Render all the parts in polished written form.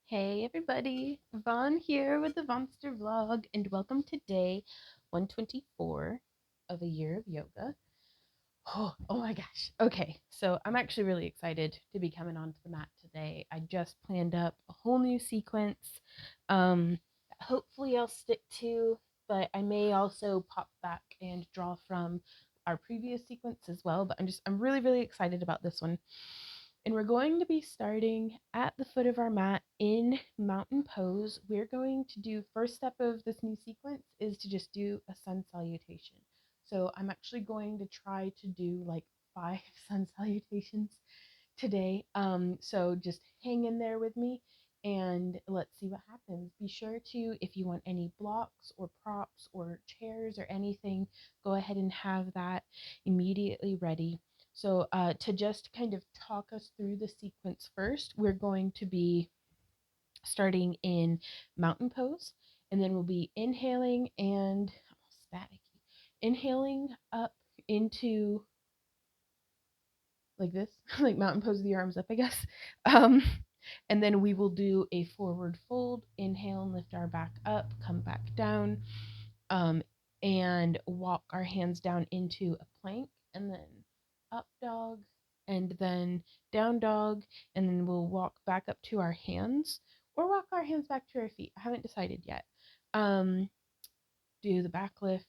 Hey everybody, Vaughn here with the Vonster vlog, and welcome to day 124 of a year of yoga. Oh my gosh. Okay, so I'm actually really excited to be coming onto the mat today. I just planned up a whole new sequence. Um, Hopefully I'll stick to, but I may also pop back and draw from our previous sequence as well. But I'm really excited about this one. And we're going to be starting at the foot of our mat in mountain pose. We're going to do, first step of this new sequence is to just do a sun salutation. So I'm actually going to try to do like 5 sun salutations today. So just hang in there with me and let's see what happens. Be sure to, if you want any blocks or props or chairs or anything, go ahead and have that immediately ready. So to just kind of talk us through the sequence first, we're going to be starting in mountain pose, and then we'll be inhaling and staticky, inhaling up into like this, like mountain pose with the arms up, I guess. Um, and then we will do a forward fold, inhale and lift our back up, come back down, um, and walk our hands down into a plank, and then up dog, and then down dog, and then we'll walk back up to our hands or walk our hands back to our feet. I haven't decided yet. Um, do the back lift,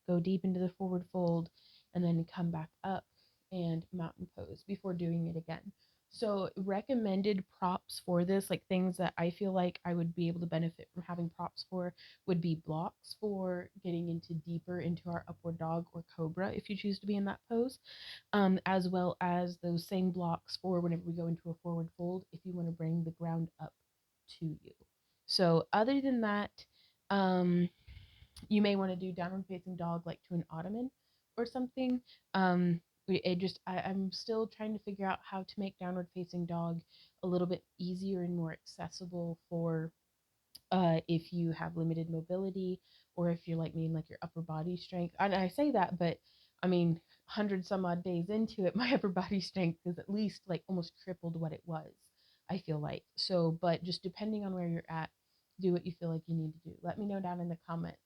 go deep into the forward fold, and then come back up and mountain pose before doing it again. So, recommended props for this, like things that I feel like I would be able to benefit from having props for, would be blocks for getting into deeper into our upward dog or cobra if you choose to be in that pose, as well as those same blocks for whenever we go into a forward fold if you want to bring the ground up to you. So, other than that, um, you may want to do downward facing dog like to an ottoman or something. I'm still trying to figure out how to make downward facing dog a little bit easier and more accessible for if you have limited mobility, or if you're like me and like your upper body strength. And I say that, but I mean, 100 some odd days into it, my upper body strength is at least like almost tripled what it was, I feel like. So, but just depending on where you're at, do what you feel like you need to do. Let me know down in the comments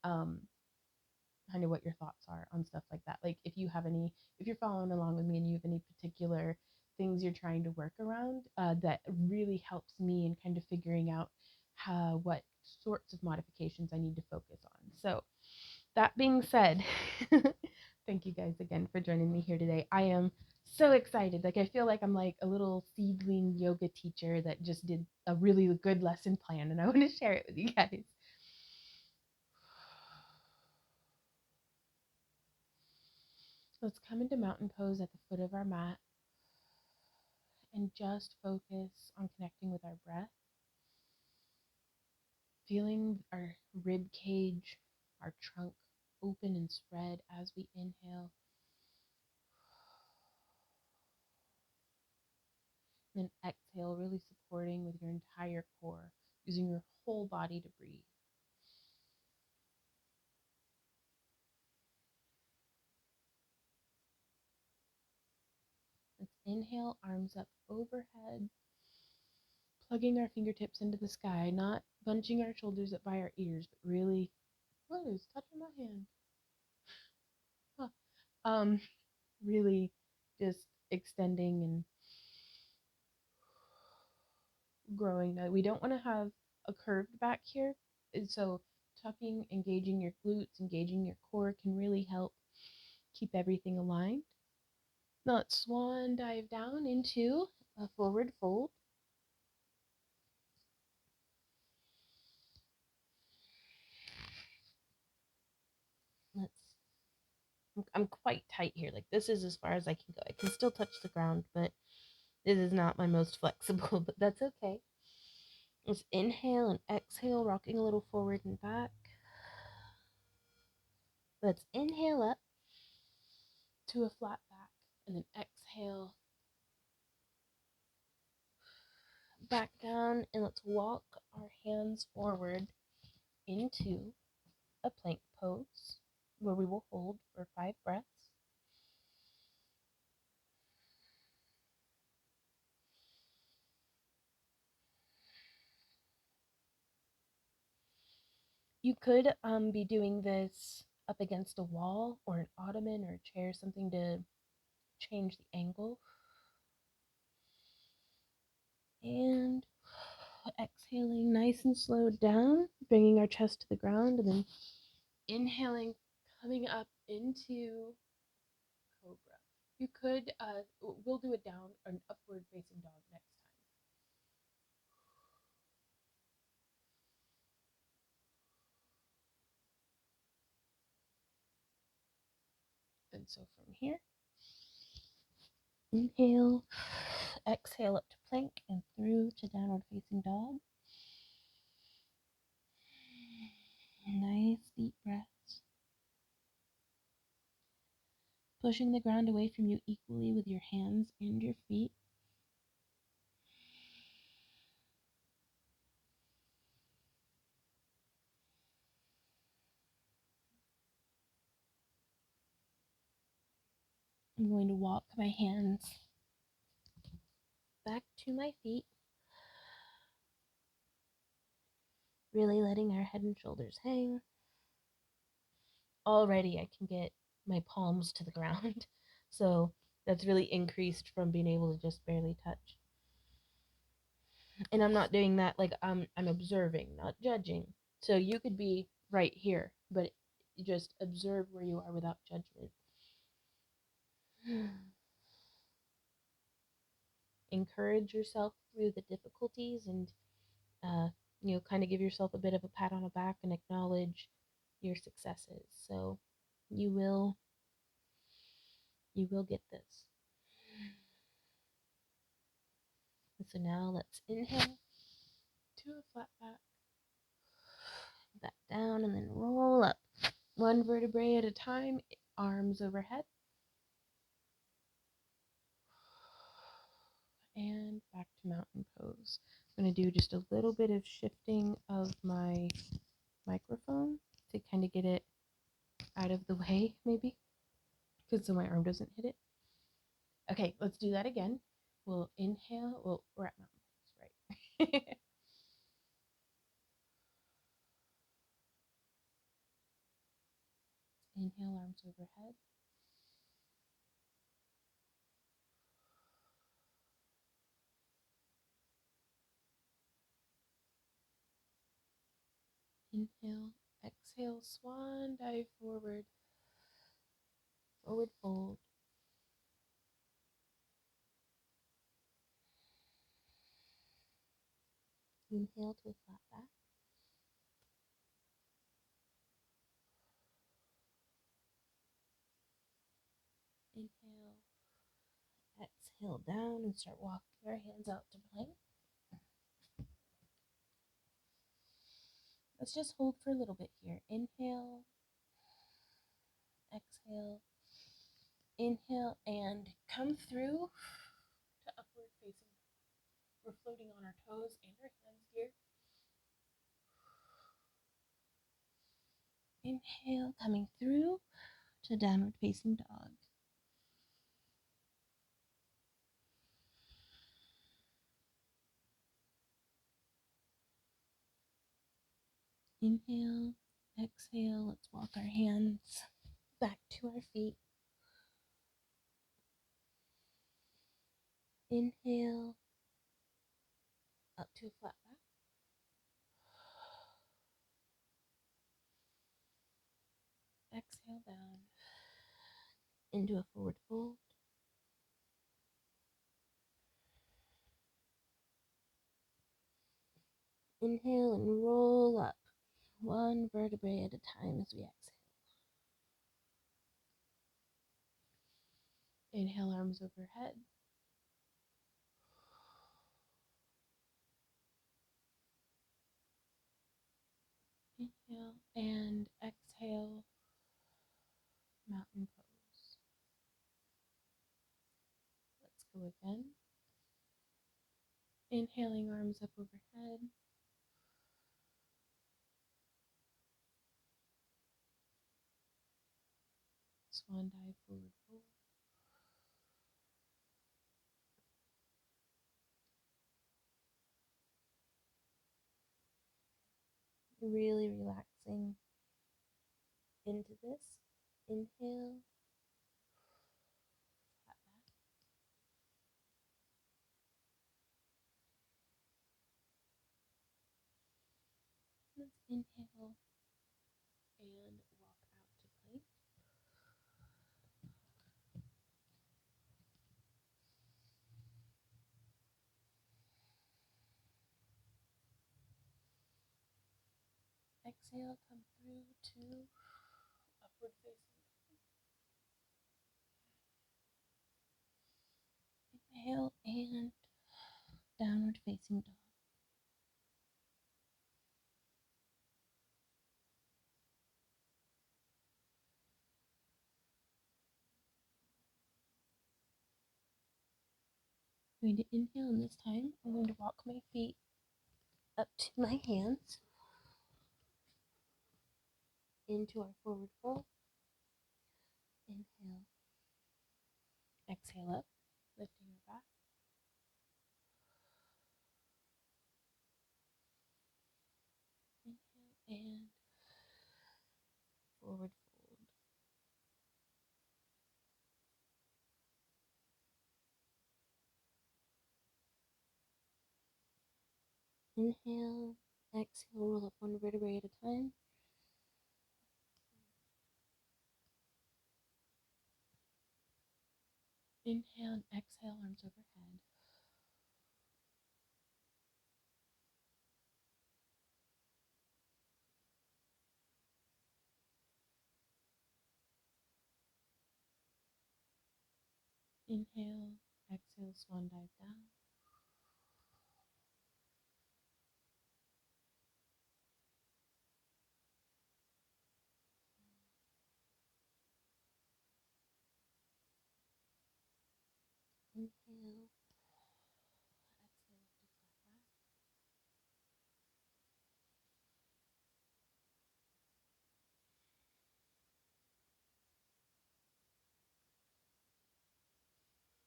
um, kind of what your thoughts are on stuff like that. Like if you're following along with me and you have any particular things you're trying to work around, that really helps me in kind of figuring out what sorts of modifications I need to focus on. So that being said, thank you guys again for joining me here today. I am so excited. Like I feel like I'm like a little seedling yoga teacher that just did a really good lesson plan, and I want to share it with you guys. Let's come into mountain pose at the foot of our mat and just focus on connecting with our breath, feeling our rib cage, our trunk open and spread as we inhale. Then exhale, really supporting with your entire core, using your whole body to breathe. Let's inhale, arms up overhead, plugging our fingertips into the sky, not bunching our shoulders up by our ears, but really, what is touching my hand? Huh. Um, Really just extending and growing. We don't want to have a curved back here. And so tucking, engaging your glutes, engaging your core can really help keep everything aligned. Now let's swan dive down into a forward fold. Let's I'm quite tight here. Like this is as far as I can go. I can still touch the ground, but this is not my most flexible, but that's okay. Let's inhale and exhale, rocking a little forward and back. Let's inhale up to a flat back, and then exhale back down, and let's walk our hands forward into a plank pose where we will hold for 5 breaths. You could be doing this up against a wall or an ottoman or a chair, something to change the angle. And exhaling nice and slow down, bringing our chest to the ground, and then inhaling, coming up into cobra. You could, we'll do a down, an upward facing dog next time. And so from here, inhale, exhale up to plank and through to downward facing dog. Nice deep breaths. Pushing the ground away from you equally with your hands and your feet. I'm going to walk my hands back to my feet, really letting our head and shoulders hang. Already I can get my palms to the ground, so that's really increased from being able to just barely touch. And I'm not doing that like I'm observing, not judging. So you could be right here, but just observe where you are without judgment. Encourage yourself through the difficulties, and uh, kind of give yourself a bit of a pat on the back and acknowledge your successes. So you will get this. And so now let's inhale to a flat back down, and then roll up. One vertebrae at a time, arms overhead. And back to mountain pose. I'm going to do just a little bit of shifting of my microphone to kind of get it out of the way, maybe, because so my arm doesn't hit it. Okay, let's do that again. We'll inhale. Well, we're at mountain pose, right? Inhale, arms overhead. Inhale, exhale, swan dive forward, forward fold. Inhale to a flat back. Inhale, exhale down and start walking our hands out to plank. Let's just hold for a little bit here. Inhale, exhale, inhale, and come through to upward facing dog. We're floating on our toes and our hands here. Inhale, coming through to downward facing dog. Inhale, exhale. Let's walk our hands back to our feet. Inhale, up to a flat back. Exhale down into a forward fold. Inhale and roll up, one vertebrae at a time as we exhale. Inhale, arms overhead. Inhale and exhale, mountain pose. Let's go again. Inhaling, arms up overhead. Swan dive, forward fold. Really relax relaxing into this. Inhale, flat back. Let's inhale and walk out to plank. Exhale, come through to upward facing dog. Inhale and downward facing dog. I'm going to inhale, and this time I'm going to walk my feet up to my hands into our forward fold. Inhale, exhale up, lifting our back. Inhale and forward fold. Inhale, exhale, roll up one vertebrae at a time. Inhale and exhale, arms overhead. Inhale, exhale, swan dive down. Inhale, exhale to flat back.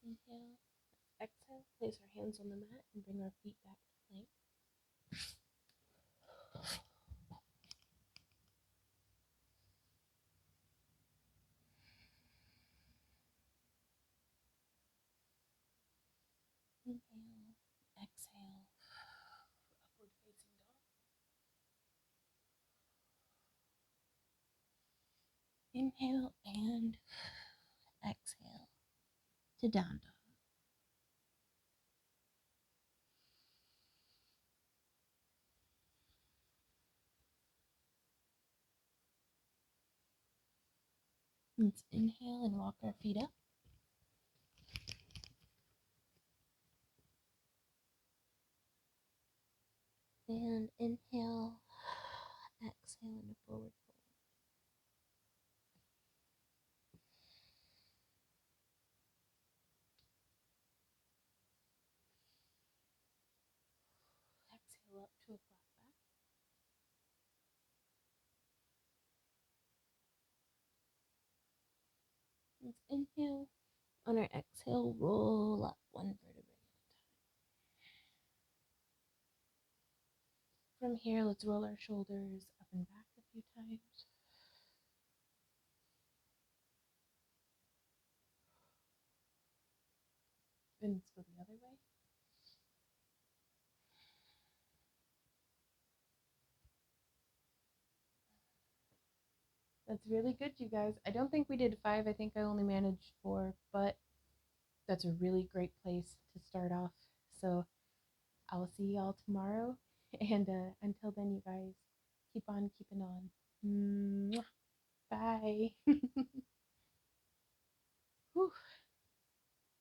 Inhale, exhale, place our hands on the mat and bring our feet back to plank. Inhale, exhale, upward facing dog. Inhale and exhale to down dog. Let's inhale and walk our feet up. And inhale, exhale into forward fold. Exhale up to a flat back. Let's inhale. On our exhale, roll up one vertebrae at a time. From here, let's roll our shoulders up and back a few times. Then let's go the other way. That's really good, you guys. I don't think we did 5. I think I only managed 4, but that's a really great place to start off. So I'll see y'all tomorrow. And until then, you guys, keep on keeping on. Mwah. Bye.